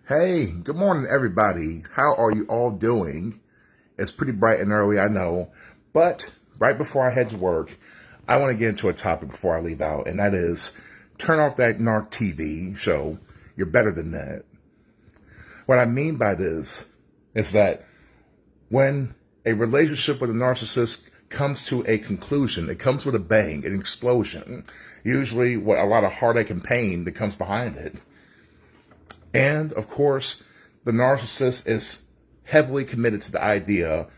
Hey, good morning, everybody. How are you all doing? It's pretty bright and early, I know, but right before I head to work, I want to get into a topic before I leave out, and that is turn off that NARC TV show. You're better than that. What I mean by this is that when a relationship with a narcissist comes to a conclusion, it comes with a bang, an explosion, usually with a lot of heartache and pain that comes behind it. And, of course, the narcissist is heavily committed to the idea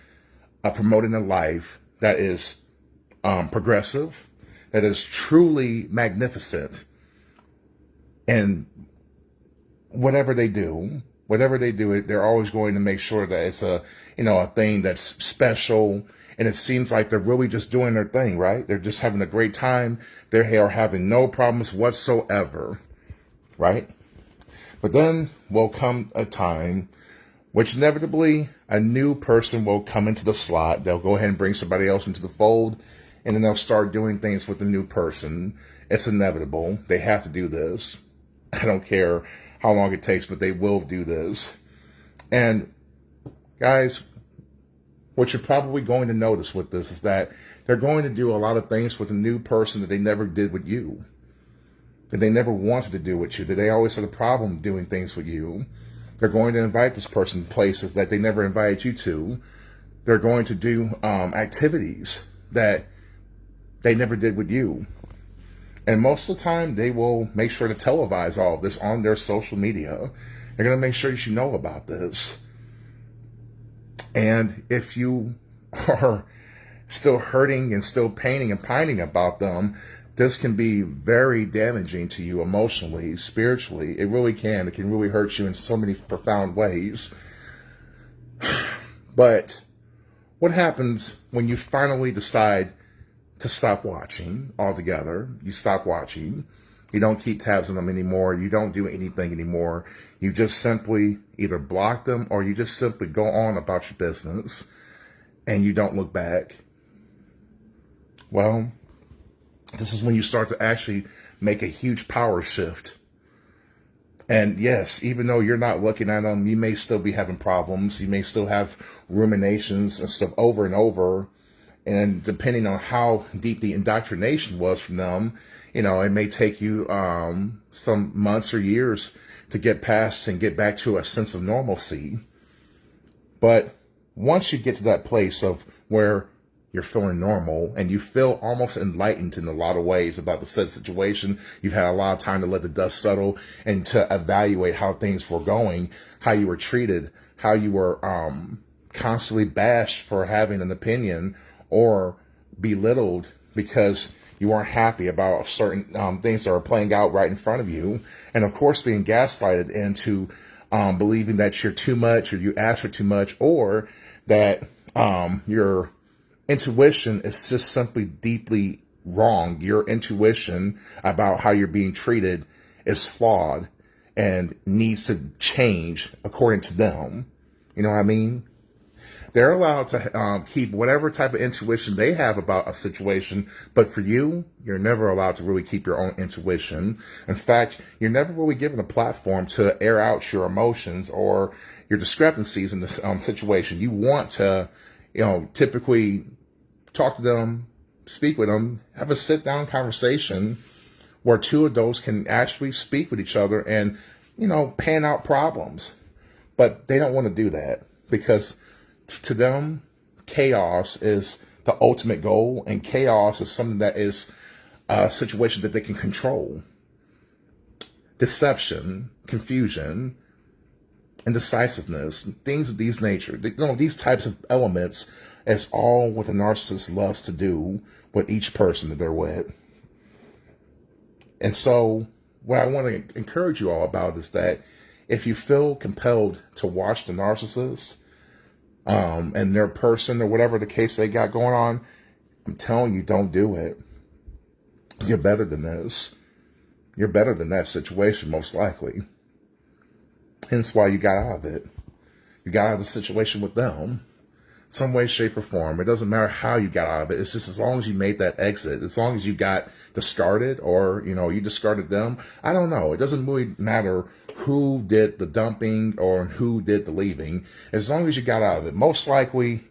of promoting a life that is progressive, that is truly magnificent. And whatever they do, they're always going to make sure that it's a thing that's special. And it seems like they're really just doing their thing, right? They're just having a great time. They are having no problems whatsoever, right? But then will come a time which inevitably a new person will come into the slot. They'll go ahead and bring somebody else into the fold, and then they'll start doing things with the new person. It's inevitable. They have to do this. I don't care how long it takes, but they will do this. And guys, what you're probably going to notice with this is that they're going to do a lot of things with a new person that they never did with you, that they never wanted to do with you, that they always had a problem doing things with you. They're going to invite this person to places that they never invited you to. They're going to do activities that they never did with you. And most of the time, they will make sure to televise all of this on their social media. They're going to make sure you know about this. And if you are still hurting and still paining and pining about them, this can be very damaging to you emotionally, spiritually. It really can. It can really hurt you in so many profound ways. But what happens when you finally decide to stop watching altogether? You stop watching. You don't keep tabs on them anymore. You don't do anything anymore. You just simply either block them or you just simply go on about your business and you don't look back. Well, this is when you start to actually make a huge power shift. And yes, even though you're not looking at them, you may still be having problems. You may still have ruminations and stuff over and over. And depending on how deep the indoctrination was from them, it may take you some months or years to get past and get back to a sense of normalcy. But once you get to that place of where you're feeling normal and you feel almost enlightened in a lot of ways about the said situation, you've had a lot of time to let the dust settle and to evaluate how things were going, how you were treated, how you were constantly bashed for having an opinion or belittled because you weren't happy about certain things that are playing out right in front of you. And of course, being gaslighted into believing that you're too much or you ask for too much, or that your intuition is just simply deeply wrong. Your intuition about how you're being treated is flawed and needs to change according to them. You know what I mean? They're allowed to keep whatever type of intuition they have about a situation, but for you, you're never allowed to really keep your own intuition. In fact, you're never really given a platform to air out your emotions or your discrepancies in the situation. You want to, typically talk to them, speak with them, have a sit-down conversation where two of those can actually speak with each other and, pan out problems. But they don't want to do that because to them, chaos is the ultimate goal, and chaos is something that is a situation that they can control. Deception, confusion, indecisiveness, things of these nature, these types of elements is all what the narcissist loves to do with each person that they're with. And so what I want to encourage you all about is that if you feel compelled to watch the narcissist, and their person or whatever the case they got going on, I'm telling you, don't do it. You're better than this. You're better than that situation, most likely. Hence why you got out of it. You got out of the situation with them. some way, shape, or form. It doesn't matter how you got out of it. It's just as long as you made that exit, as long as you got discarded, or, you know, you discarded them. I don't know. It doesn't really matter who did the dumping or who did the leaving, as long as you got out of it. Most likely,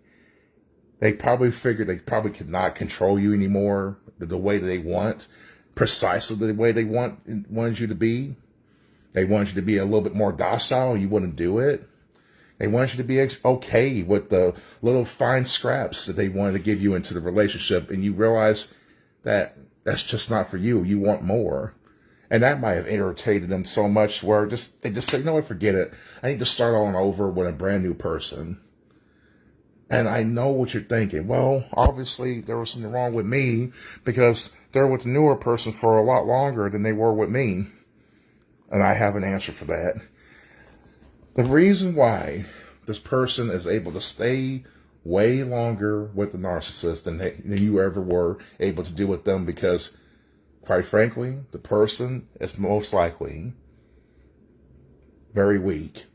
they probably figured they probably could not control you anymore the way that they want, precisely the way they wanted you to be. They wanted you to be a little bit more docile. You wouldn't do it. They wanted you to be okay with the little fine scraps that they wanted to give you into the relationship, and you realize that that's just not for you. You want more. And that might have irritated them so much where they just say, no, forget it. I need to start all over with a brand new person. And I know what you're thinking. Well, obviously there was something wrong with me because they're with the newer person for a lot longer than they were with me. And I have an answer for that. The reason why this person is able to stay way longer with the narcissist than you ever were able to do with them, because quite frankly, the person is most likely very weak.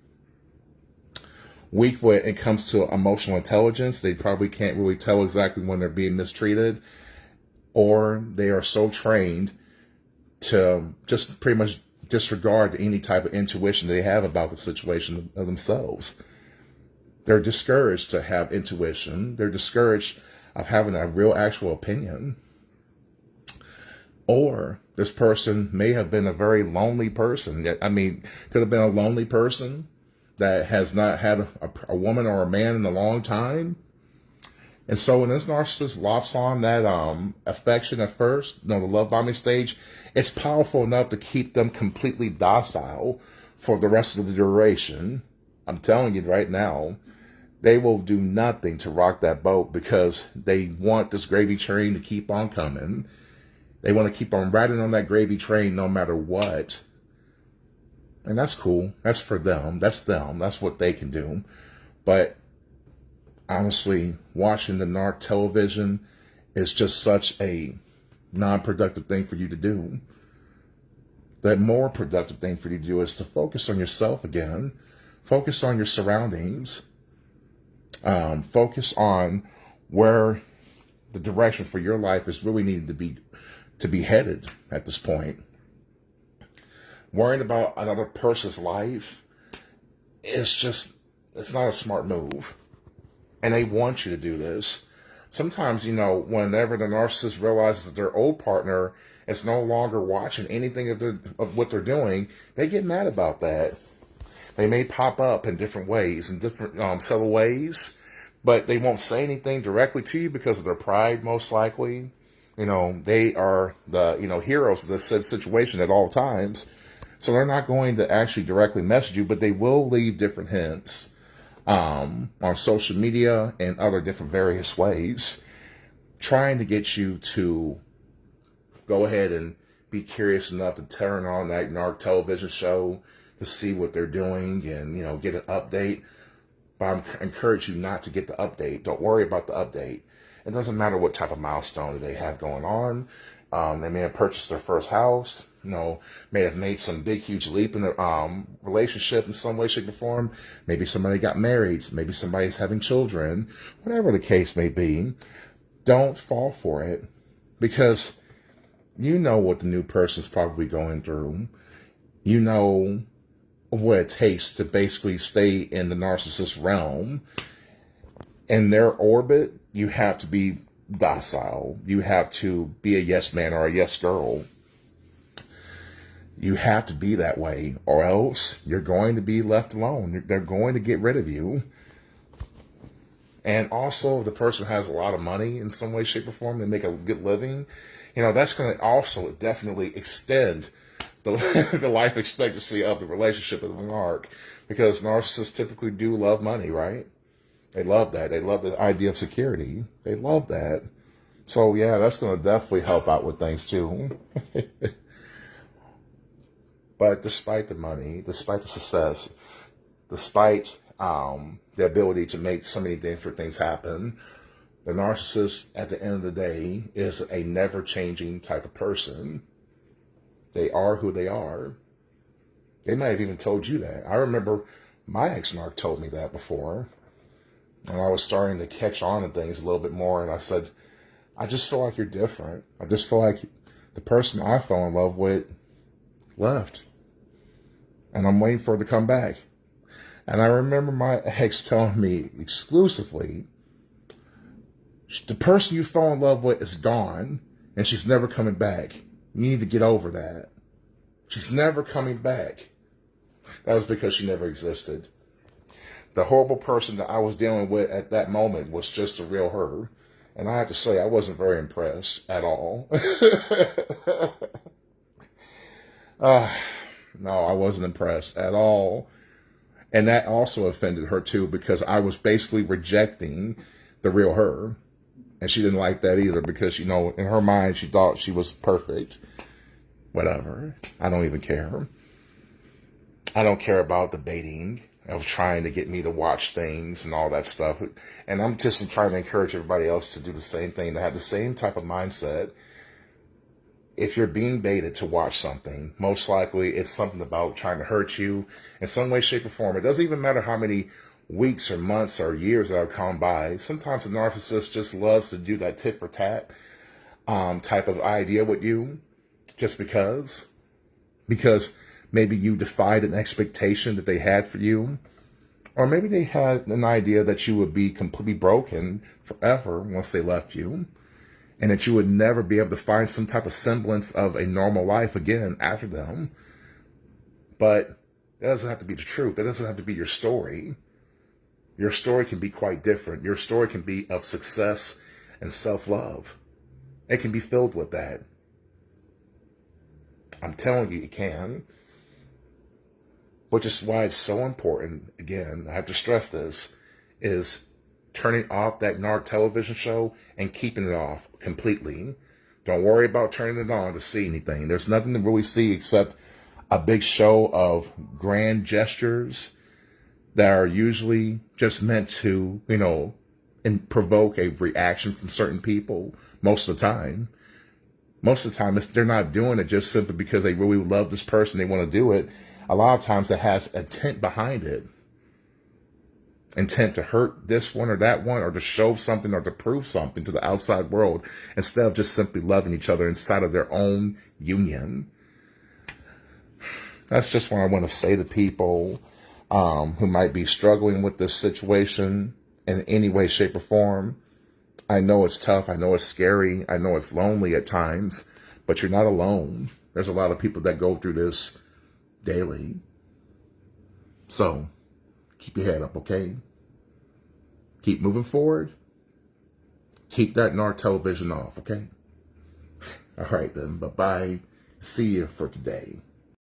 Weak when it comes to emotional intelligence. They probably can't really tell exactly when they're being mistreated, or they are so trained to just pretty much disregard any type of intuition they have about the situation of themselves. They're discouraged to have intuition. They're discouraged of having a real actual opinion. Or this person may have been a very lonely person. I mean, could have been a lonely person that has not had a woman or a man in a long time. And so when this narcissist lops on that affection at first, the love bombing stage, it's powerful enough to keep them completely docile for the rest of the duration. I'm telling you right now, they will do nothing to rock that boat because they want this gravy train to keep on coming. They want to keep on riding on that gravy train no matter what. And that's cool. That's for them. That's them. That's what they can do. But honestly, watching the narc television is just such a non-productive thing for you to do. The more productive thing for you to do is to focus on yourself again. Focus on your surroundings. Focus on where the direction for your life is really needed to be headed at this point. Worrying about another person's life it's not a smart move. And they want you to do this. Sometimes, whenever the narcissist realizes that their old partner is no longer watching anything of what they're doing, they get mad about that. They may pop up in different ways, in different subtle ways, but they won't say anything directly to you because of their pride, most likely. They are the, heroes of this situation at all times. So they're not going to actually directly message you, but they will leave different hints on social media and other different various ways, trying to get you to go ahead and be curious enough to turn on that narc television show to see what they're doing and, get an update. But I encourage you not to get the update. Don't worry about the update. It doesn't matter what type of milestone they have going on. They may have purchased their first house, may have made some big, huge leap in their relationship in some way, shape, or form. Maybe somebody got married. Maybe somebody's having children. Whatever the case may be, don't fall for it, because you know what the new person's probably going through. You know what it takes to basically stay in the narcissist realm. In their orbit, you have to be docile. You have to be a yes man or a yes girl. You have to be that way, or else you're going to be left alone. They're going to get rid of you. And also, if the person has a lot of money in some way, shape, or form, they make a good living, that's going to also definitely extend the life expectancy of the relationship with the narc, because narcissists typically do love money, right? They love that. They love the idea of security. They love that. So yeah, that's going to definitely help out with things too. But despite the money, despite the success, despite the ability to make so many different things happen, the narcissist at the end of the day is a never-changing type of person. They are who they are. They might have even told you that. I remember my ex-narc told me that before. And I was starting to catch on to things a little bit more. And I said, I just feel like you're different. I just feel like the person I fell in love with left. And I'm waiting for her to come back. And I remember my ex telling me exclusively, the person you fell in love with is gone, and she's never coming back. You need to get over that. She's never coming back. That was because she never existed. The horrible person that I was dealing with at that moment was just a real her. And I have to say, I wasn't very impressed at all. No, I wasn't impressed at all. And that also offended her too, because I was basically rejecting the real her. And she didn't like that either, because, you know, in her mind, she thought she was perfect. Whatever. I don't even care. I don't care about the baiting of trying to get me to watch things and all that stuff. And I'm just trying to encourage everybody else to do the same thing, to have the same type of mindset. If you're being baited to watch something, most likely it's something about trying to hurt you in some way, shape, or form. It doesn't even matter how many weeks or months or years that have gone by. Sometimes a narcissist just loves to do that tit for tat type of idea with you, just because maybe you defied an expectation that they had for you, or maybe they had an idea that you would be completely broken forever once they left you, and that you would never be able to find some type of semblance of a normal life again after them. But that doesn't have to be the truth. That doesn't have to be your story. Your story can be quite different. Your story can be of success and self-love. It can be filled with that. I'm telling you, it can. Which is why it's so important, again, I have to stress this, is turning off that narc television show and keeping it off completely. Don't worry about turning it on to see anything. There's nothing to really see except a big show of grand gestures that are usually just meant to, you know, provoke a reaction from certain people most of the time. Most of the time, they're not doing it just simply because they really love this person, they want to do it. A lot of times it has intent behind it. Intent to hurt this one or that one, or to show something or to prove something to the outside world, instead of just simply loving each other inside of their own union. That's just what I want to say to people who might be struggling with this situation in any way, shape, or form. I know it's tough. I know it's scary. I know it's lonely at times, but you're not alone. There's a lot of people that go through this daily. So keep your head up, okay? Keep moving forward. Keep that narc television off, okay? All right then. Bye-bye. See you for today.